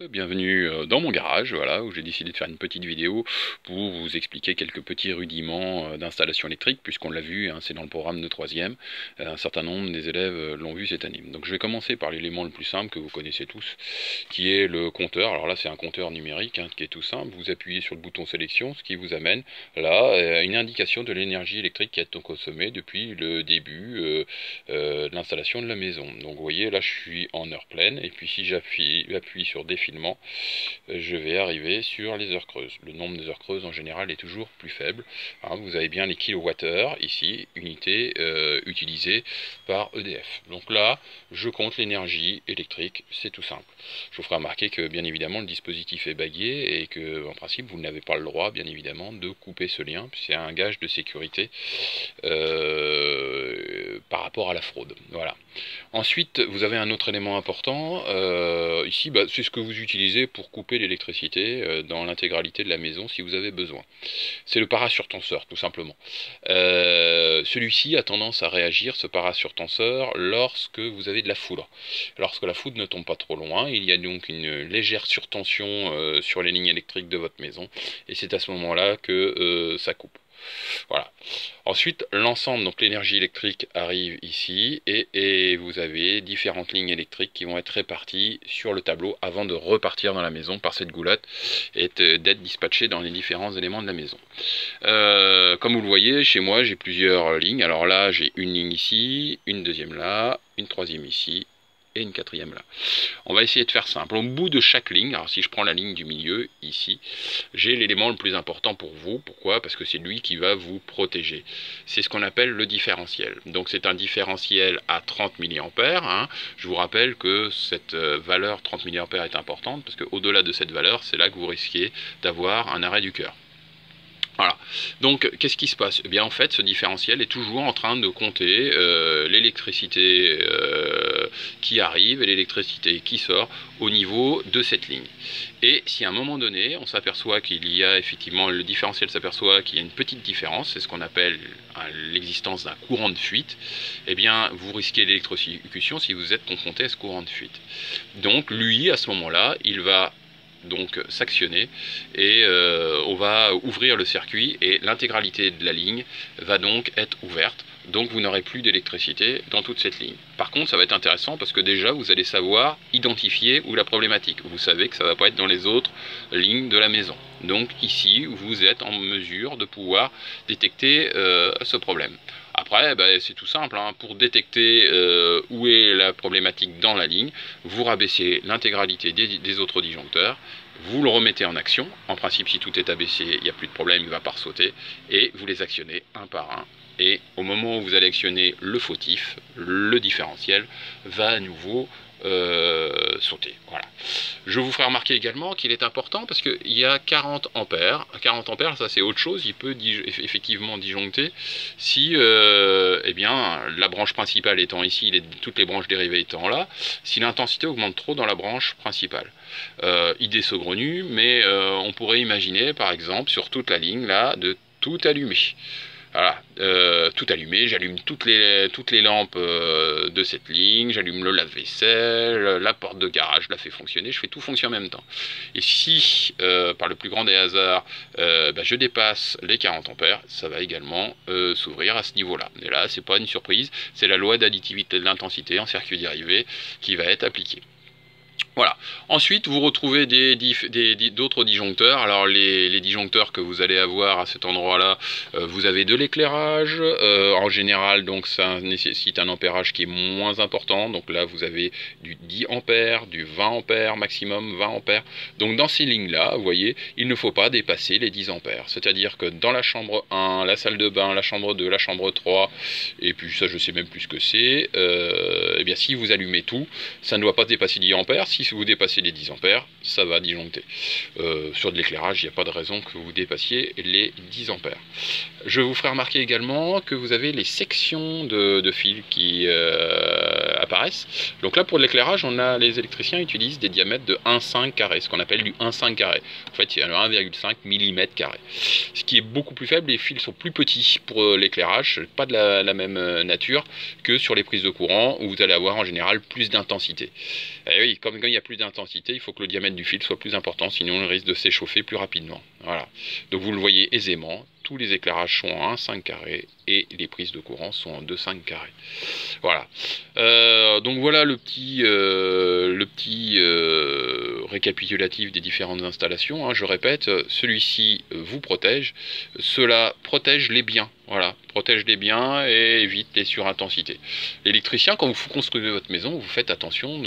Bienvenue dans mon garage, voilà, où j'ai décidé de faire une petite vidéo pour vous expliquer quelques petits rudiments d'installation électrique, puisqu'on l'a vu, hein, c'est dans le programme de troisième. Un certain nombre des élèves l'ont vu cette année. Donc je vais commencer par l'élément le plus simple que vous connaissez tous, qui est le compteur. Alors là, c'est un compteur numérique qui est tout simple. Vous appuyez sur le bouton sélection, ce qui vous amène là une indication de l'énergie électrique qui est consommée depuis le début de l'installation de la maison. Donc vous voyez, là je suis en heure pleine, et puis si j'appuie sur défilement, je vais arriver sur les heures creuses. Le nombre des heures creuses en général est toujours plus faible. Hein, vous avez bien les kilowattheures ici, unité utilisée par EDF. Donc là, je compte l'énergie électrique, c'est tout simple. Je vous ferai remarquer que bien évidemment le dispositif est bagué et que en principe vous n'avez pas le droit bien évidemment de couper ce lien. C'est un gage de sécurité par rapport à la fraude. Voilà. Ensuite, vous avez un autre élément important. Ici, c'est ce que vous utilisez pour couper l'électricité dans l'intégralité de la maison si vous avez besoin. C'est le parasurtenseur, tout simplement. Celui-ci a tendance à réagir, ce parasurtenseur, lorsque vous avez de la foudre. Lorsque la foudre ne tombe pas trop loin, il y a donc une légère surtension sur les lignes électriques de votre maison. Et c'est à ce moment-là que ça coupe. Voilà. Ensuite, l'ensemble, donc l'énergie électrique arrive ici et vous avez différentes lignes électriques qui vont être réparties sur le tableau avant de repartir dans la maison par cette goulotte et d'être dispatchées dans les différents éléments de la maison. Comme vous le voyez, chez moi, j'ai plusieurs lignes. Alors là, j'ai une ligne ici, une deuxième là, une troisième ici et une quatrième là. On va essayer de faire simple. Au bout de chaque ligne, alors si je prends la ligne du milieu, ici, j'ai l'élément le plus important pour vous. Pourquoi? Parce que c'est lui qui va vous protéger. C'est ce qu'on appelle le différentiel. Donc c'est un différentiel à 30 mA. Hein. Je vous rappelle que cette valeur 30 mA est importante, parce qu'au-delà de cette valeur, c'est là que vous risquez d'avoir un arrêt du cœur. Voilà. Donc, qu'est-ce qui se passe? Eh bien, en fait, ce différentiel est toujours en train de compter l'électricité qui arrive et l'électricité qui sort au niveau de cette ligne. Et si à un moment donné, on s'aperçoit qu'il y a effectivement, le différentiel s'aperçoit qu'il y a une petite différence, c'est ce qu'on appelle l'existence d'un courant de fuite, eh bien, vous risquez l'électrocution si vous êtes confronté à ce courant de fuite. Donc, lui, à ce moment-là, il va donc s'actionner et on va ouvrir le circuit et l'intégralité de la ligne va donc être ouverte, donc vous n'aurez plus d'électricité dans toute cette ligne. Par contre, ça va être intéressant parce que déjà vous allez savoir identifier où la problématique. Vous savez que ça ne va pas être dans les autres lignes de la maison. Donc ici, vous êtes en mesure de pouvoir détecter ce problème. Après, c'est tout simple, hein. Pour détecter où est la problématique dans la ligne, vous rabaissez l'intégralité des autres disjoncteurs, vous le remettez en action. En principe, si tout est abaissé, il n'y a plus de problème, il ne va pas ressauter, et vous les actionnez un par un. Et au moment où vous allez actionner le fautif, le différentiel va à nouveau sauter. Voilà. Je vous ferai remarquer également qu'il est important parce qu'il y a 40 ampères. 40 ampères, ça c'est autre chose, il peut effectivement disjoncter si eh bien, la branche principale étant ici, toutes les branches dérivées étant là, si l'intensité augmente trop dans la branche principale. Idée saugrenue, mais on pourrait imaginer par exemple sur toute la ligne là de tout allumer. Voilà, tout allumé, j'allume toutes les lampes de cette ligne, j'allume le lave-vaisselle, la porte de garage, je la fais fonctionner, je fais tout fonctionner en même temps. Et si, par le plus grand des hasards, je dépasse les 40 ampères, ça va également s'ouvrir à ce niveau-là. Et là, c'est pas une surprise, c'est la loi d'additivité de l'intensité en circuit dérivé qui va être appliquée. Voilà. Ensuite, vous retrouvez d'autres disjoncteurs. Alors, les disjoncteurs que vous allez avoir à cet endroit-là, vous avez de l'éclairage. En général, donc, ça nécessite un ampérage qui est moins important. Donc là, vous avez du 10 ampères, du 20 ampères, maximum 20 ampères. Donc, dans ces lignes-là, vous voyez, il ne faut pas dépasser les 10 ampères. C'est-à-dire que dans la chambre 1, la salle de bain, la chambre 2, la chambre 3, et puis ça, je sais même plus ce que c'est, eh bien, si vous allumez tout, ça ne doit pas dépasser 10 ampères. Si vous dépassez les 10 ampères, ça va disjoncter. Sur de l'éclairage, il n'y a pas de raison que vous dépassiez les 10 ampères. Je vous ferai remarquer également que vous avez les sections de fils qui apparaissent. Donc là, pour l'éclairage, les électriciens utilisent des diamètres de 1,5 carré, ce qu'on appelle du 1,5 carré. En fait, il y a 1,5 mm carré. Ce qui est beaucoup plus faible, les fils sont plus petits pour l'éclairage, pas de la même nature que sur les prises de courant, où vous allez avoir en général plus d'intensité. Et oui, comme comme il n'y a plus d'intensité, il faut que le diamètre du fil soit plus important, sinon il risque de s'échauffer plus rapidement. Voilà. Donc vous le voyez aisément, tous les éclairages sont en 1,5 carré et les prises de courant sont en 2,5 carré. Voilà. Donc voilà le petit récapitulatif des différentes installations. Hein. Je répète, celui-ci vous protège, cela protège les biens. Voilà, protège les biens et évite les surintensités. L'électricien, quand vous construisez votre maison, vous faites attention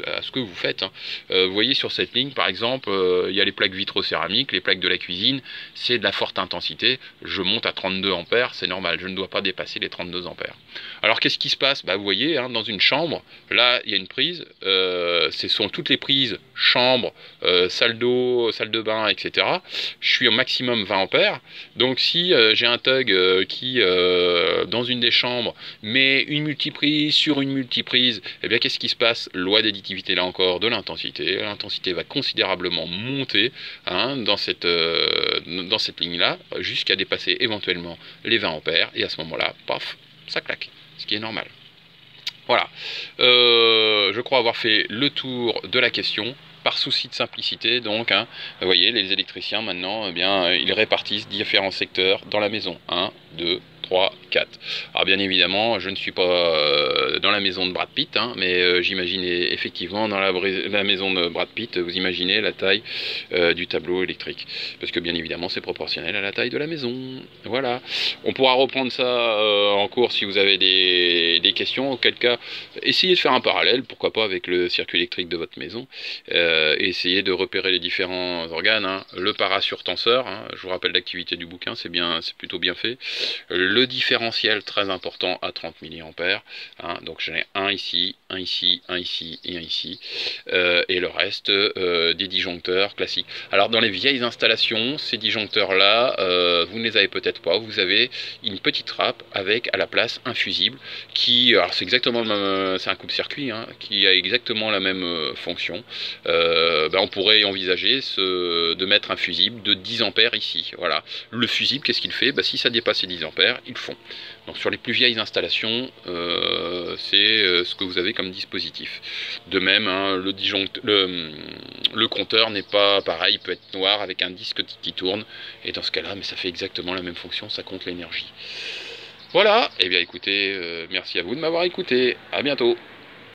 à ce que vous faites. Hein. Vous voyez sur cette ligne, par exemple, il y a les plaques vitrocéramiques, les plaques de la cuisine, c'est de la forte intensité. Je monte à 32 ampères, c'est normal, je ne dois pas dépasser les 32 ampères. Alors qu'est-ce qui se passe? Vous voyez, hein, dans une chambre, là, il y a une prise, ce sont toutes les prises, chambre, salle d'eau, salle de bain, etc. Je suis au maximum 20 ampères, donc si j'ai un tug qui, dans une des chambres, met une multiprise sur une multiprise, eh bien qu'est-ce qui se passe? Loi d'additivité là encore de l'intensité. L'intensité va considérablement monter, hein, dans cette ligne-là, jusqu'à dépasser éventuellement les 20 ampères, et à ce moment-là, paf, ça claque, ce qui est normal. Voilà, je crois avoir fait le tour de la question. Par souci de simplicité, donc, hein, vous voyez, les électriciens maintenant, eh bien, ils répartissent différents secteurs dans la maison. 1, 2, 3, 4. Alors bien évidemment, je ne suis pas dans la maison de Brad Pitt, hein, mais j'imagine effectivement dans la maison de Brad Pitt, vous imaginez la taille du tableau électrique. Parce que bien évidemment, c'est proportionnel à la taille de la maison. Voilà. On pourra reprendre ça en cours si vous avez des questions. Auquel cas, essayez de faire un parallèle, pourquoi pas avec le circuit électrique de votre maison. Essayez de repérer les différents organes. Hein. Le parasurtenseur, hein, je vous rappelle l'activité du bouquin, c'est plutôt bien fait. Le différentiel très important à 30 mA, hein, donc j'en ai un ici, un ici, un ici et un ici, et le reste des disjoncteurs classiques. Alors dans les vieilles installations, ces disjoncteurs là, vous ne les avez peut-être pas, vous avez une petite trappe avec à la place un fusible qui, alors c'est exactement le même, c'est un coupe-circuit, hein, qui a exactement la même fonction. On pourrait envisager de mettre un fusible de 10 ampères ici. Voilà. Le fusible, qu'est-ce qu'il fait? Si ça dépasse les 10 ampères, il fond. Donc sur les plus vieilles installations, c'est ce que vous avez comme dispositif. De même, hein, le compteur n'est pas pareil, il peut être noir avec un disque qui tourne, et dans ce cas-là, mais ça fait exactement la même fonction, ça compte l'énergie. Voilà, et bien écoutez, merci à vous de m'avoir écouté, à bientôt.